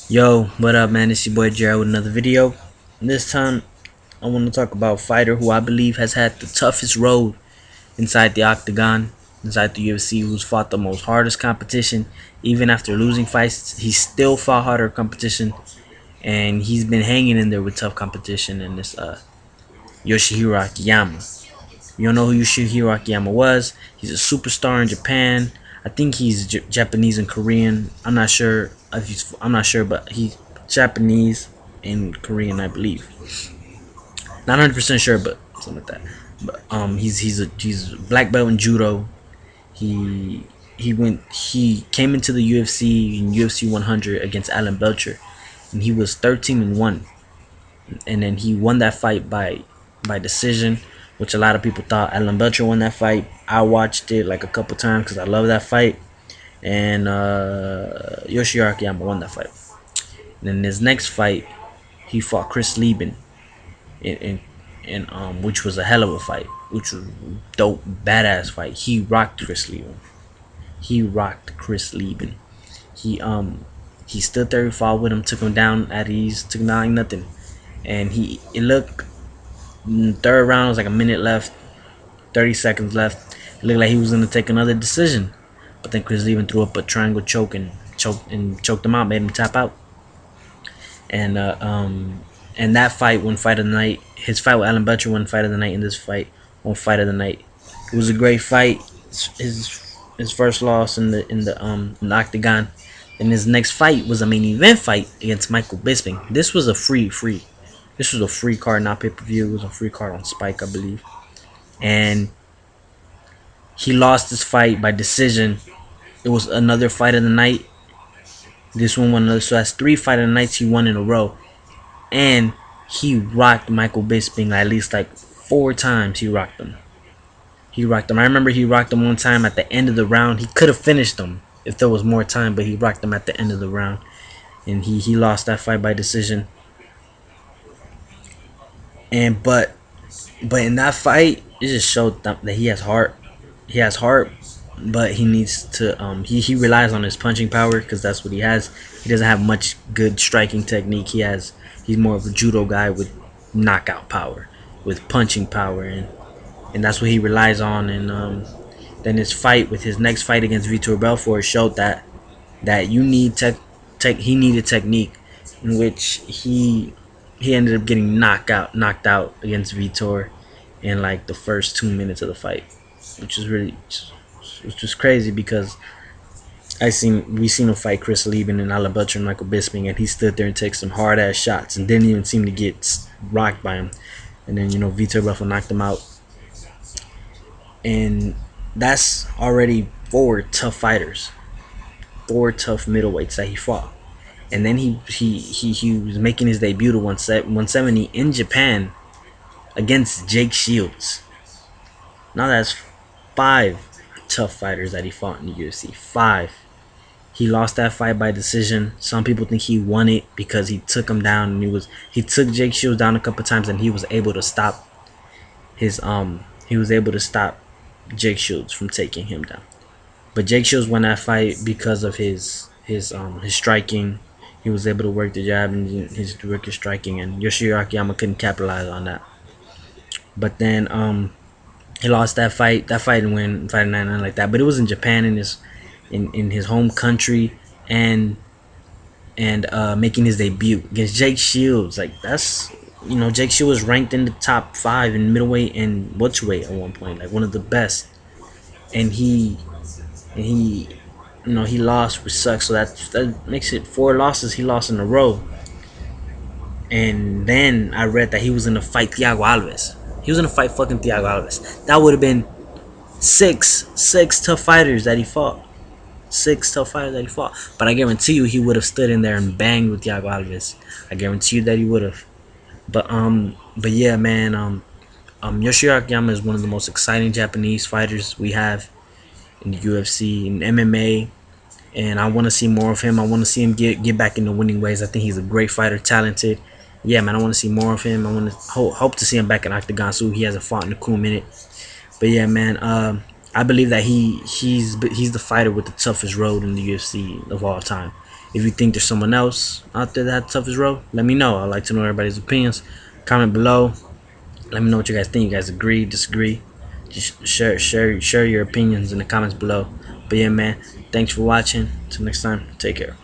Yo, what up, man? It's your boy Jared with another video. This time, I want to talk about a fighter who I believe has had the toughest road inside the octagon, inside the UFC, who's fought the most hardest competition. Even after losing fights, he still fought harder competition, and he's been hanging in there with tough competition. And this Yoshihiro Akiyama. You don't know who Yoshihiro Akiyama was? He's a superstar in Japan. I think he's Japanese and Korean. I'm not sure if I'm not sure, but he's Japanese and Korean, I believe. Not 100% sure, but something like that. But he's a black belt in judo. He came into the UFC in UFC 100 against Alan Belcher, and he was 13-1, and then he won that fight by decision, which a lot of people thought Alan Belcher won that fight. I watched it like a couple times because I love that fight, and Yoshihiro Akiyama won that fight. And then his next fight, he fought Chris Lieben, in, which was a hell of a fight, which was dope, badass fight. He rocked Chris Lieben. He rocked Chris Lieben. He he stood there, fought with him, took him down at ease, took him down like nothing, and it looked. In the third round, was like a minute left, 30 seconds left. It looked like he was gonna take another decision, but then Chris Lieben threw up a triangle choke and choked him out, made him tap out. And and that fight won fight of the night. His fight with Alan Butcher won fight of the night. In this fight won fight of the night. It was a great fight. His first loss in the octagon. And his next fight was a main event fight against Michael Bisping. This was a free. This was a free card, not pay per view. It was a free card on Spike, I believe. And he lost this fight by decision. It was another fight of the night. This one won another. So that's 3 fight of the nights he won in a row. And he rocked Michael Bisping at least like 4 times. He rocked him. I remember he rocked him one time at the end of the round. He could have finished him if there was more time, but he rocked him at the end of the round. And he lost that fight by decision. And but in that fight, it just showed that he has heart. He has heart, but he needs to he relies on his punching power because that's what he has. He doesn't have much good striking technique. He's more of a judo guy with knockout power, with punching power, and that's what he relies on. And then his next fight against Vitor Belfort showed that you need he needed technique, in which he ended up getting knocked out against Vitor in like the first 2 minutes of the fight, which was crazy because we seen him fight Chris Lieben and Alan Butcher and Michael Bisping, and he stood there and took some hard ass shots and didn't even seem to get rocked by him. And then Vitor Belfort knocked him out, and that's already 4 tough middleweights that he fought. And then he was making his debut to 170 in Japan against Jake Shields. Now that's 5 tough fighters that he fought in the UFC. 5. He lost that fight by decision. Some people think he won it because he took him down, and he took Jake Shields down a couple times, and he was able to stop Jake Shields from taking him down. But Jake Shields won that fight because of his striking. He was able to work the jab and work his striking, and Yoshihiro Akiyama couldn't capitalize on that. But then he lost that fight. That fight and win fight 9 like that. But it was in Japan, in his home country, and making his debut against Jake Shields. Like, that's Jake Shields was ranked in the top 5 in middleweight and welterweight at one point, like one of the best. And he he lost, which sucks. So that makes it 4 losses he lost in a row. And then I read that he was gonna fight Thiago Alves. He was gonna fight fucking Thiago Alves. That would have been six tough fighters that he fought. 6 tough fighters that he fought. But I guarantee you he would have stood in there and banged with Thiago Alves. I guarantee you that he would have. But yeah, man. Yoshihiro Akiyama is one of the most exciting Japanese fighters we have in the UFC and MMA, and I want to see more of him. I want to see him get back into winning ways. I think he's a great fighter, talented. Yeah, man, I want to see more of him. I want to hope to see him back in octagon soon. He hasn't fought in a cool minute. But yeah, man, I believe that he's the fighter with the toughest road in the UFC of all time. If you think there's someone else out there that had the toughest road, let me know. I'd like to know everybody's opinions. Comment below. Let me know what you guys think. You guys agree, disagree? Just share your opinions in the comments below. But yeah, man, thanks for watching. Till next time, take care.